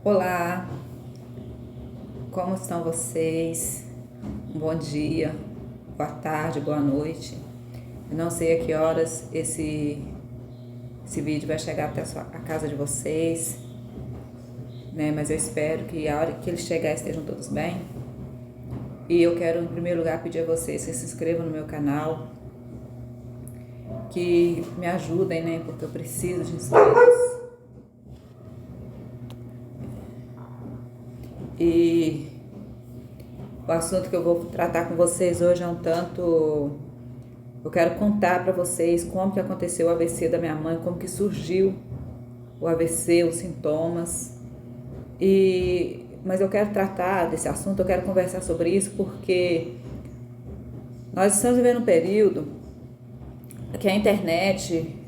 Olá, como estão vocês? Um bom dia, boa tarde, boa noite. Eu não sei a que horas esse vídeo vai chegar até a casa de vocês, né? Mas eu espero que a hora que ele chegar estejam todos bem. E eu quero, em primeiro lugar, pedir a vocês que se inscrevam no meu canal, que me ajudem, né? Porque eu preciso de inscritos. E o assunto que eu vou tratar com vocês hoje é um tanto... Eu quero contar para vocês como que aconteceu o AVC da minha mãe, como que surgiu o AVC, os sintomas. Mas eu quero tratar desse assunto, eu quero conversar sobre isso porque nós estamos vivendo um período que a internet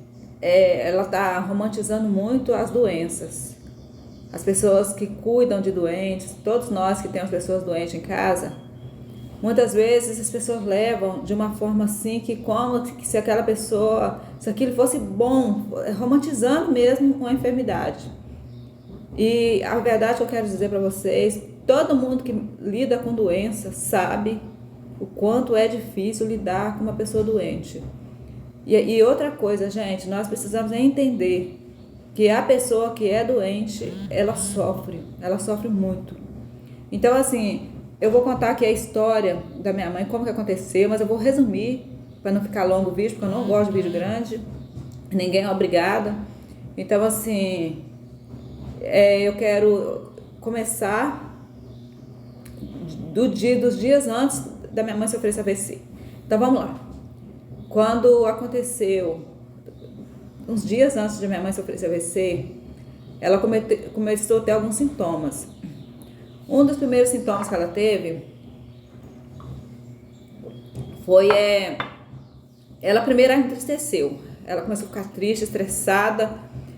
ela está romantizando muito as doenças. As pessoas que cuidam de doentes, todos nós que temos pessoas doentes em casa, muitas vezes as pessoas levam de uma forma assim que como que se aquela pessoa, se aquilo fosse bom, romantizando mesmo uma enfermidade. E a verdade que eu quero dizer para vocês, todo mundo que lida com doença sabe o quanto é difícil lidar com uma pessoa doente. E outra coisa, gente, nós precisamos entender que a pessoa que é doente, ela sofre muito. Então, assim, eu vou contar aqui a história da minha mãe, como que aconteceu, mas eu vou resumir para não ficar longo o vídeo, porque eu não gosto de vídeo grande, ninguém é obrigada. Então, assim, eu quero começar dos dias antes da minha mãe sofrer esse AVC. Então, vamos lá. Quando aconteceu, uns dias antes de minha mãe sofrer esse AVC, ela começou a ter alguns sintomas. Um dos primeiros sintomas que ela teve foi ela primeiro entristeceu. Ela começou a ficar triste, estressada.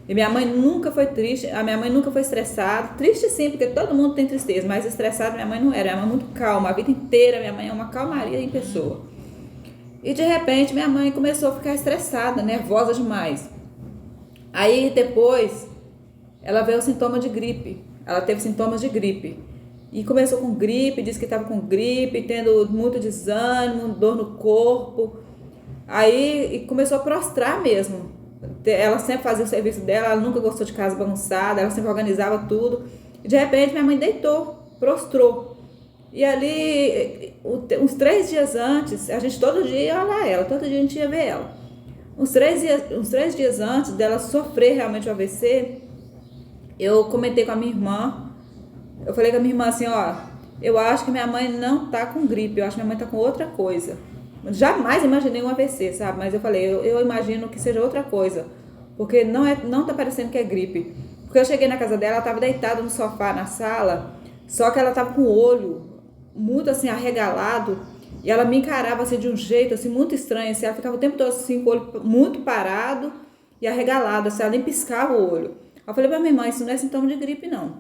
E minha mãe nunca foi triste, a minha mãe nunca foi estressada. Triste sim, porque todo mundo tem tristeza, mas estressada minha mãe não era. Minha mãe é muito calma, a vida inteira minha mãe é uma calmaria em pessoa. E de repente minha mãe começou a ficar estressada, nervosa demais. Aí depois ela veio o sintoma de gripe. Ela teve sintomas de gripe. E começou com gripe, disse que estava com gripe, tendo muito desânimo, dor no corpo. Aí começou a prostrar mesmo. Ela sempre fazia o serviço dela, ela nunca gostou de casa bagunçada, ela sempre organizava tudo. E de repente minha mãe deitou, prostrou. E ali, uns 3 dias antes, a gente todo dia ia olhar ela, todo dia a gente ia ver ela. Uns três dias antes dela sofrer realmente o AVC, eu comentei com a minha irmã. Eu falei com a minha irmã assim, ó, eu acho que minha mãe não tá com gripe, eu acho que minha mãe tá com outra coisa. Jamais imaginei um AVC, sabe? Mas eu falei, eu imagino que seja outra coisa, porque não tá parecendo que é gripe. Porque eu cheguei na casa dela, ela tava deitada no sofá na sala, só que ela tava com o olho muito assim arregalado, e ela me encarava assim de um jeito assim muito estranho, assim, ela ficava o tempo todo assim com o olho muito parado e arregalado, assim, ela nem piscava o olho. Eu falei pra minha mãe, isso não é sintoma de gripe não.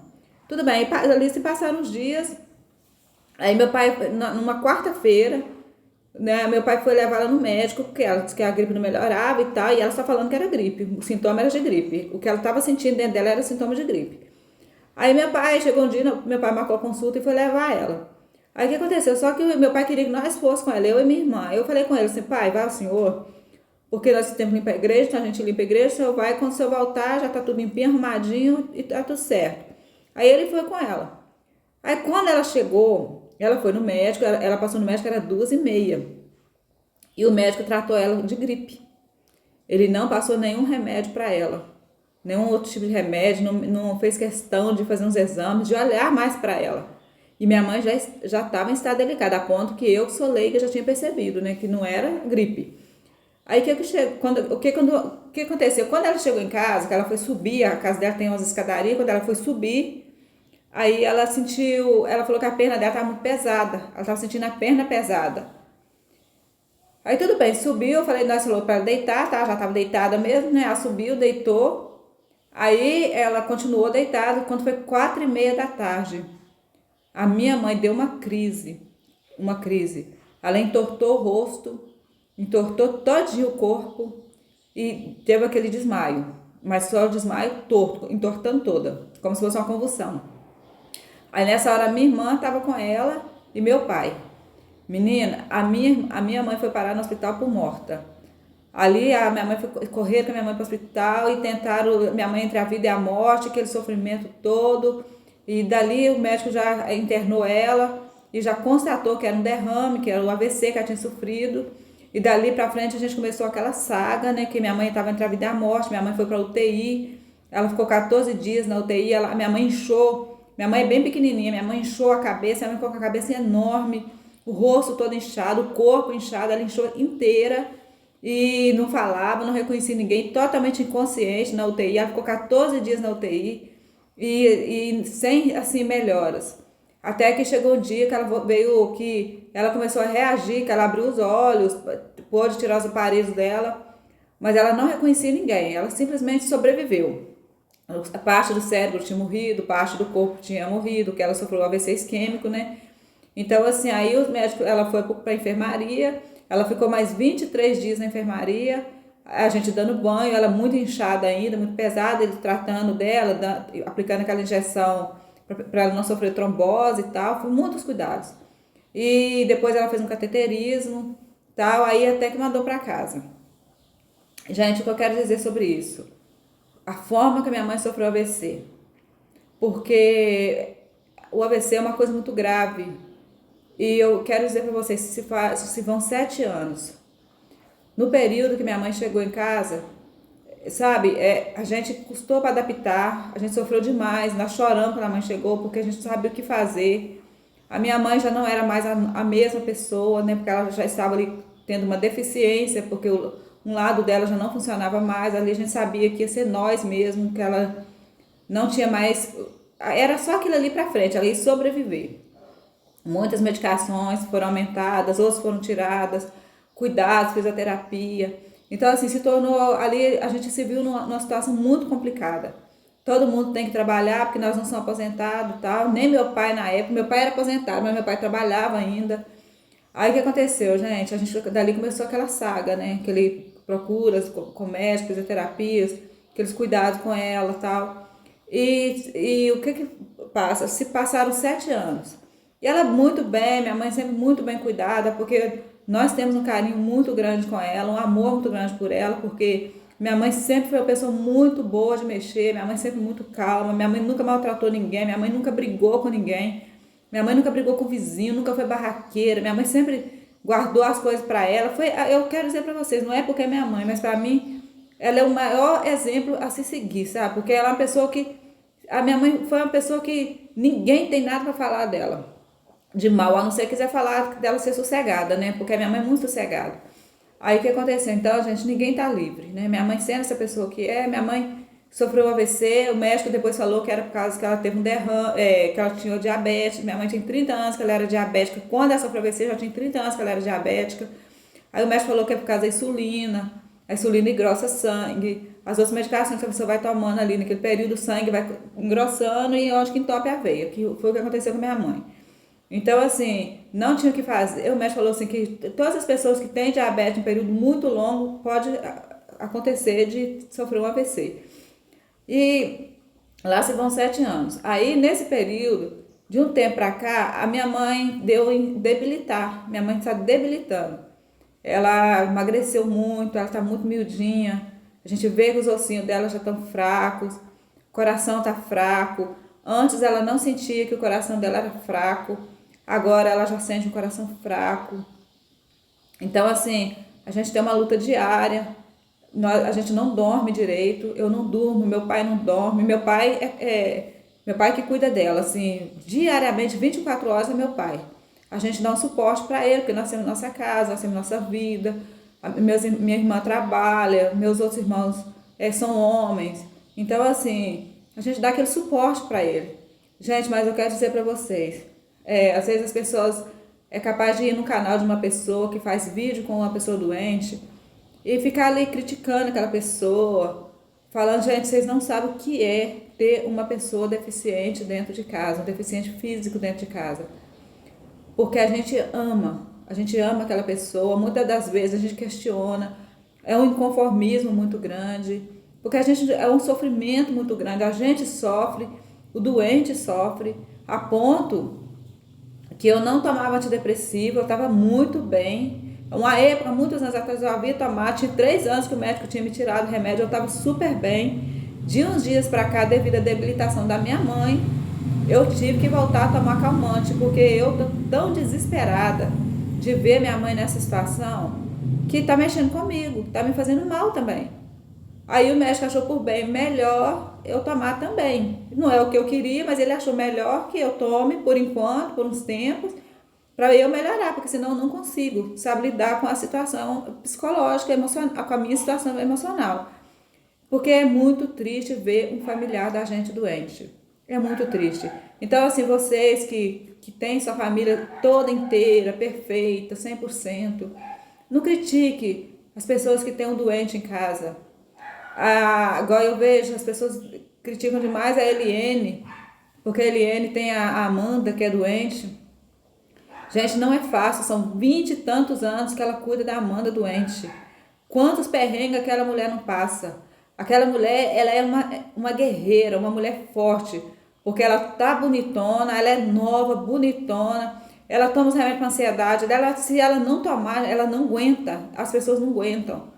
Tudo bem, ali se passaram uns dias, aí meu pai, numa quarta-feira, né, meu pai foi levar ela no médico, porque ela disse que a gripe não melhorava e tal, e ela só falando que era gripe, o sintoma era de gripe, o que ela estava sentindo dentro dela era sintoma de gripe. Aí meu pai, chegou um dia, meu pai marcou a consulta e foi levar ela. Aí o que aconteceu? Só que meu pai queria que nós fôssemos com ela, eu e minha irmã. Eu falei com ele assim, pai, vai o senhor, porque nós temos que limpar a igreja, então a gente limpa a igreja, o senhor vai, quando o senhor voltar, já tá tudo limpinho, arrumadinho e tá tudo certo. Aí ele foi com ela. Aí quando ela chegou, ela foi no médico, ela passou no médico, era 2h30. E o médico tratou ela de gripe. Ele não passou nenhum remédio para ela. Nenhum outro tipo de remédio, não fez questão de fazer uns exames, de olhar mais para ela. E minha mãe já estava em estado delicado, a ponto que eu, que sou leiga, já tinha percebido, né, que não era gripe. Aí o que aconteceu? Quando ela chegou em casa, que ela foi subir, a casa dela tem umas escadarias, quando ela foi subir, aí ela falou que a perna dela estava muito pesada, ela estava sentindo a perna pesada. Aí tudo bem, subiu, eu falei, nós falou para ela deitar, tá? Já estava deitada mesmo, né? Ela subiu, deitou. Aí ela continuou deitada, quando foi 4h30 da tarde. A minha mãe deu uma crise, uma crise. Ela entortou o rosto, entortou todinho o corpo e teve aquele desmaio. mas só o desmaio torto, entortando toda, como se fosse uma convulsão. Aí nessa hora minha irmã estava com ela e meu pai. Menina, a minha mãe foi parar no hospital por morta. Ali a minha mãe foi correr com a minha mãe para o hospital e tentaram, minha mãe entre a vida e a morte, aquele sofrimento todo. E dali o médico já internou ela e já constatou que era um derrame, que era o AVC que ela tinha sofrido. E dali para frente a gente começou aquela saga, né? Que minha mãe estava entre a vida e a morte, minha mãe foi para UTI, ela ficou 14 dias na UTI, minha mãe inchou. Minha mãe é bem pequenininha, minha mãe inchou a cabeça, minha mãe ficou com a cabeça enorme, o rosto todo inchado, o corpo inchado, ela inchou inteira e não falava, não reconhecia ninguém, totalmente inconsciente na UTI. Ela ficou 14 dias na UTI e sem assim melhoras. Até que chegou um dia que ela veio, que ela começou a reagir, que ela abriu os olhos, pôde tirar os aparelhos dela, mas ela não reconhecia ninguém, ela simplesmente sobreviveu. A parte do cérebro tinha morrido, parte do corpo tinha morrido, que ela sofreu AVC isquêmico, né? Então, assim, aí os médicos, ela foi para a enfermaria, ela ficou mais 23 dias na enfermaria, a gente dando banho, ela muito inchada ainda, muito pesada, ele tratando dela, aplicando aquela injeção para ela não sofrer trombose e tal, foi muitos cuidados. E depois ela fez um cateterismo, tal, aí até que mandou para casa. Gente, o que eu quero dizer sobre isso? A forma que a minha mãe sofreu AVC. Porque o AVC é uma coisa muito grave. E eu quero dizer para vocês, se vão 7 anos. No período que minha mãe chegou em casa, sabe, a gente custou para adaptar, a gente sofreu demais, nós choramos quando a mãe chegou, porque a gente não sabia o que fazer. A minha mãe já não era mais a mesma pessoa, né, porque ela já estava ali tendo uma deficiência, porque um lado dela já não funcionava mais, ali a gente sabia que ia ser nós mesmo, que ela não tinha mais, era só aquilo ali para frente, ela ia sobreviver. Muitas medicações foram aumentadas, outras foram tiradas, cuidados, fisioterapia. Então, assim, se tornou ali, a gente se viu numa situação muito complicada. Todo mundo tem que trabalhar, porque nós não somos aposentados e tal. Nem meu pai na época, meu pai era aposentado, mas meu pai trabalhava ainda. Aí o que aconteceu, gente? A gente dali começou aquela saga, né? Aquele procuras com médicos, fisioterapias, aqueles cuidados com ela e tal. E o que passa? Se passaram 7 anos. E ela muito bem, minha mãe sempre muito bem cuidada, porque nós temos um carinho muito grande com ela, um amor muito grande por ela, porque minha mãe sempre foi uma pessoa muito boa de mexer, minha mãe sempre muito calma, minha mãe nunca maltratou ninguém, minha mãe nunca brigou com ninguém, minha mãe nunca brigou com o vizinho, nunca foi barraqueira, minha mãe sempre guardou as coisas para ela. Eu quero dizer para vocês, não é porque é minha mãe, mas para mim ela é o maior exemplo a se seguir, sabe? Porque ela é uma pessoa que, a minha mãe foi uma pessoa que ninguém tem nada para falar dela de mal, a não ser que quiser falar dela ser sossegada, né? Porque a minha mãe é muito sossegada. Aí o que aconteceu? Então, gente, ninguém tá livre, né? Minha mãe sendo essa pessoa que é, minha mãe sofreu AVC, o médico depois falou que era por causa que ela teve um derrame, que ela tinha diabetes. Minha mãe tinha 30 anos que ela era diabética. Quando ela sofreu AVC, já tinha 30 anos que ela era diabética. Aí o médico falou que é por causa da insulina. A insulina engrossa sangue. As outras medicações que a pessoa vai tomando ali naquele período, o sangue vai engrossando e eu acho que entope a veia, que foi o que aconteceu com minha mãe. Então, assim, não tinha o que fazer. O médico falou assim que todas as pessoas que têm diabetes em um período muito longo pode acontecer de sofrer um AVC. E lá se vão 7 anos. Aí, nesse período, de um tempo pra cá, a minha mãe deu em debilitar. Minha mãe está debilitando. Ela emagreceu muito, ela está muito miudinha. A gente vê que os ossinhos dela já estão fracos, o coração está fraco. Antes ela não sentia que o coração dela era fraco. Agora ela já sente um coração fraco. Então, assim, a gente tem uma luta diária. A gente não dorme direito. Eu não durmo, meu pai não dorme. Meu pai meu pai que cuida dela, assim, diariamente, 24 horas é meu pai. A gente dá um suporte para ele, porque nós temos nossa casa, nós temos nossa vida. Minha irmã trabalha, meus outros irmãos são homens. Então, assim, a gente dá aquele suporte para ele. Gente, mas eu quero dizer para vocês, às vezes as pessoas capaz de ir no canal de uma pessoa que faz vídeo com uma pessoa doente e ficar ali criticando aquela pessoa, falando, gente, vocês não sabem o que é ter uma pessoa deficiente dentro de casa, um deficiente físico dentro de casa. Porque a gente ama aquela pessoa, muitas das vezes a gente questiona, é um inconformismo muito grande, porque a gente é um sofrimento muito grande, a gente sofre, o doente sofre, a ponto que eu não tomava antidepressivo, eu estava muito bem. Uma época, muitos anos atrás, eu havia tomado, tinha 3 anos que o médico tinha me tirado o remédio, eu estava super bem. De uns dias para cá, devido à debilitação da minha mãe, eu tive que voltar a tomar calmante, porque eu tô tão desesperada de ver minha mãe nessa situação, que tá mexendo comigo, tá me fazendo mal também. Aí o médico achou por bem melhor eu tomar também. Não é o que eu queria, mas ele achou melhor que eu tome por enquanto, por uns tempos, para eu melhorar, porque senão eu não consigo, sabe, lidar com a situação psicológica, emocional, com a minha situação emocional. Porque é muito triste ver um familiar da gente doente. É muito triste. Então, assim, vocês que têm sua família toda inteira, perfeita, 100%, não critique as pessoas que têm um doente em casa. Agora eu vejo as pessoas criticam demais a Eliane, porque a Eliane tem a Amanda, que é doente. Gente, não é fácil, são 20 e tantos anos que ela cuida da Amanda doente. Quantos perrengues aquela mulher não passa? Aquela mulher, ela é uma guerreira, uma mulher forte, porque ela tá bonitona, ela é nova, bonitona, ela toma os remédios para ansiedade dela, se ela não tomar, ela não aguenta, as pessoas não aguentam.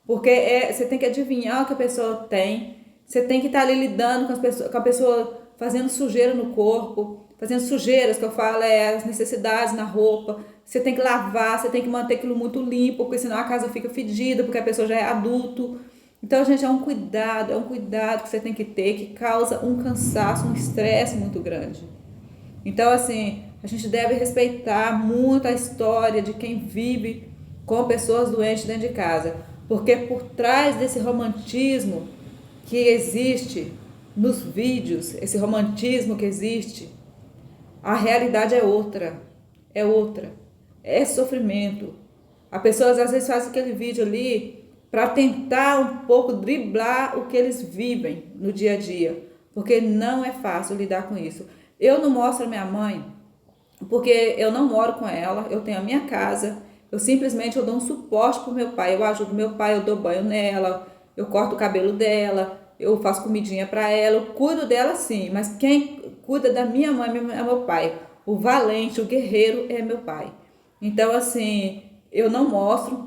Porque você tem que adivinhar o que a pessoa tem, você tem que estar ali lidando com a pessoa fazendo sujeira no corpo, fazendo sujeiras, que eu falo, as necessidades na roupa. Você tem que lavar, você tem que manter aquilo muito limpo, porque senão a casa fica fedida, porque a pessoa já é adulto. Então, gente, é um cuidado que você tem que ter, que causa um cansaço, um estresse muito grande. Então, assim, a gente deve respeitar muito a história de quem vive com pessoas doentes dentro de casa, porque por trás desse romantismo que existe nos vídeos, esse romantismo que existe, a realidade é outra, é sofrimento. As pessoas às vezes fazem aquele vídeo ali para tentar um pouco driblar o que eles vivem no dia a dia, porque não é fácil lidar com isso. Eu não mostro a minha mãe, porque eu não moro com ela, eu tenho a minha casa, eu dou um suporte pro meu pai, eu ajudo meu pai, eu dou banho nela, eu corto o cabelo dela, eu faço comidinha para ela, eu cuido dela sim, mas quem cuida da minha mãe é meu pai. O valente, o guerreiro é meu pai. Então, assim, eu não mostro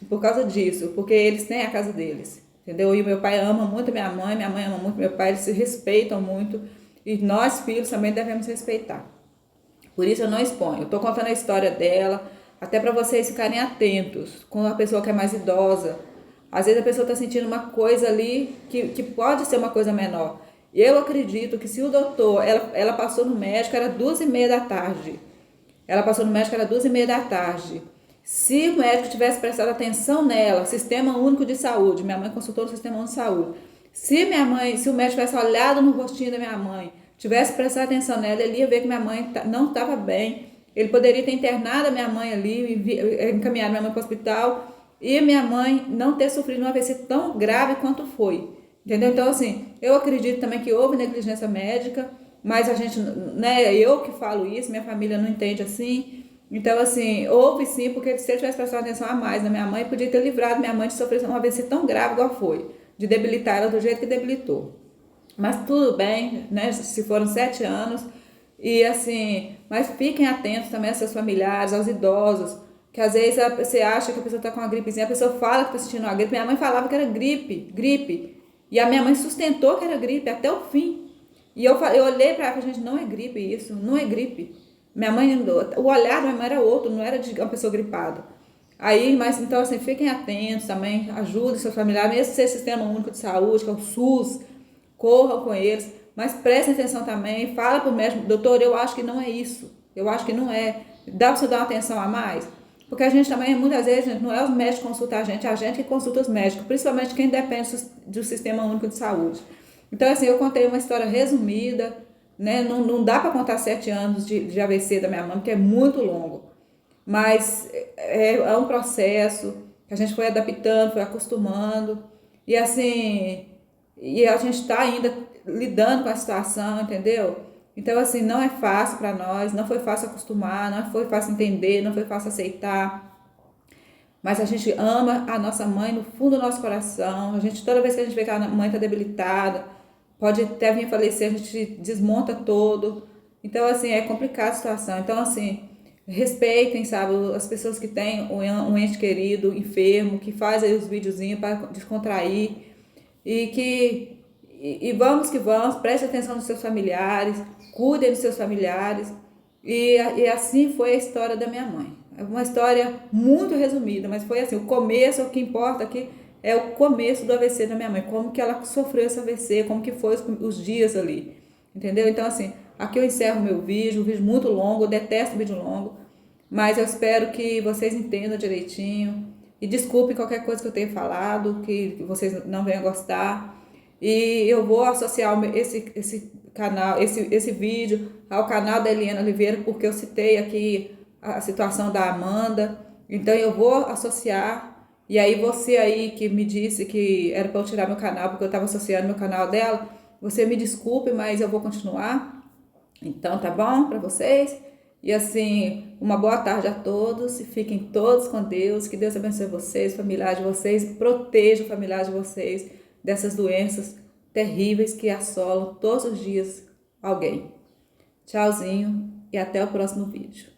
por causa disso, porque eles têm a casa deles, entendeu? E o meu pai ama muito minha mãe ama muito meu pai, eles se respeitam muito, e nós, filhos, também devemos respeitar. Por isso eu não exponho. Eu tô contando a história dela, até para vocês ficarem atentos com a pessoa que é mais idosa. Às vezes a pessoa está sentindo uma coisa ali que pode ser uma coisa menor. Eu acredito que se o doutor, ela passou no médico, era 2h30 da tarde. Ela passou no médico, era 2h30 da tarde. Se o médico tivesse prestado atenção nela, Sistema Único de Saúde, minha mãe consultou no Sistema Único de Saúde. Se o médico tivesse olhado no rostinho da minha mãe, tivesse prestado atenção nela, ele ia ver que minha mãe não estava bem. Ele poderia ter internado a minha mãe ali, encaminhado minha mãe para o hospital, e minha mãe não ter sofrido um AVC tão grave quanto foi. Entendeu? Então, assim, eu acredito também que houve negligência médica, mas a gente, né, eu que falo isso, minha família não entende assim. Então, assim, houve sim, porque se eu tivesse prestado atenção a mais na minha mãe, podia ter livrado minha mãe de sofrer um AVC tão grave igual foi, de debilitar ela do jeito que debilitou. Mas tudo bem, né? Se foram 7 anos. E assim, mas fiquem atentos também aos seus familiares, aos idosos, que às vezes você acha que a pessoa está com uma gripezinha, a pessoa fala que está sentindo uma gripe. Minha mãe falava que era gripe. E a minha mãe sustentou que era gripe até o fim. E eu olhei para ela e falei, gente, não é gripe isso, não é gripe. Minha mãe, o olhar da minha mãe era outro, não era de uma pessoa gripada. Aí, mas então assim, fiquem atentos também, ajudem seus familiares, mesmo se é Sistema Único de Saúde, que é o SUS, corram com eles, mas prestem atenção também, fala para o médico, doutor, eu acho que não é isso, eu acho que não é, dá para você dar uma atenção a mais? Porque a gente também, muitas vezes, gente, não é os médicos que consultam a gente, é a gente que consulta os médicos, principalmente quem depende do Sistema Único de Saúde. Então, assim, eu contei uma história resumida, né? Não dá para contar 7 anos de AVC da minha mãe, porque é muito longo. Mas é um processo que a gente foi adaptando, foi acostumando. E assim, e a gente está ainda lidando com a situação, entendeu? Então, assim, não é fácil para nós, não foi fácil acostumar, não foi fácil entender, não foi fácil aceitar. mas a gente ama a nossa mãe no fundo do nosso coração. A gente, toda vez que a gente vê que a mãe está debilitada, pode até vir a falecer, a gente desmonta todo. Então, assim, é complicada a situação. Então, assim, respeitem, sabe, as pessoas que têm um ente querido, enfermo, que faz aí os videozinhos para descontrair e vamos que vamos, preste atenção nos seus familiares, cuidem dos seus familiares. E assim foi a história da minha mãe. É uma história muito resumida, mas foi assim, o começo, o que importa aqui é o começo do AVC da minha mãe, como que ela sofreu esse AVC, como que foi os dias ali, entendeu? Então assim, aqui eu encerro meu vídeo, um vídeo muito longo, eu detesto vídeo longo, mas eu espero que vocês entendam direitinho e desculpe qualquer coisa que eu tenha falado, que vocês não venham gostar. E eu vou associar esse canal, esse vídeo ao canal da Eliana Oliveira, porque eu citei aqui a situação da Amanda. Então eu vou associar. E aí você aí que me disse que era para eu tirar meu canal, porque eu estava associando meu canal dela, você me desculpe, mas eu vou continuar. Então tá bom para vocês? E assim, uma boa tarde a todos e fiquem todos com Deus. Que Deus abençoe vocês, familiares de vocês, proteja o familiar de vocês dessas doenças terríveis que assolam todos os dias alguém. Tchauzinho e até o próximo vídeo.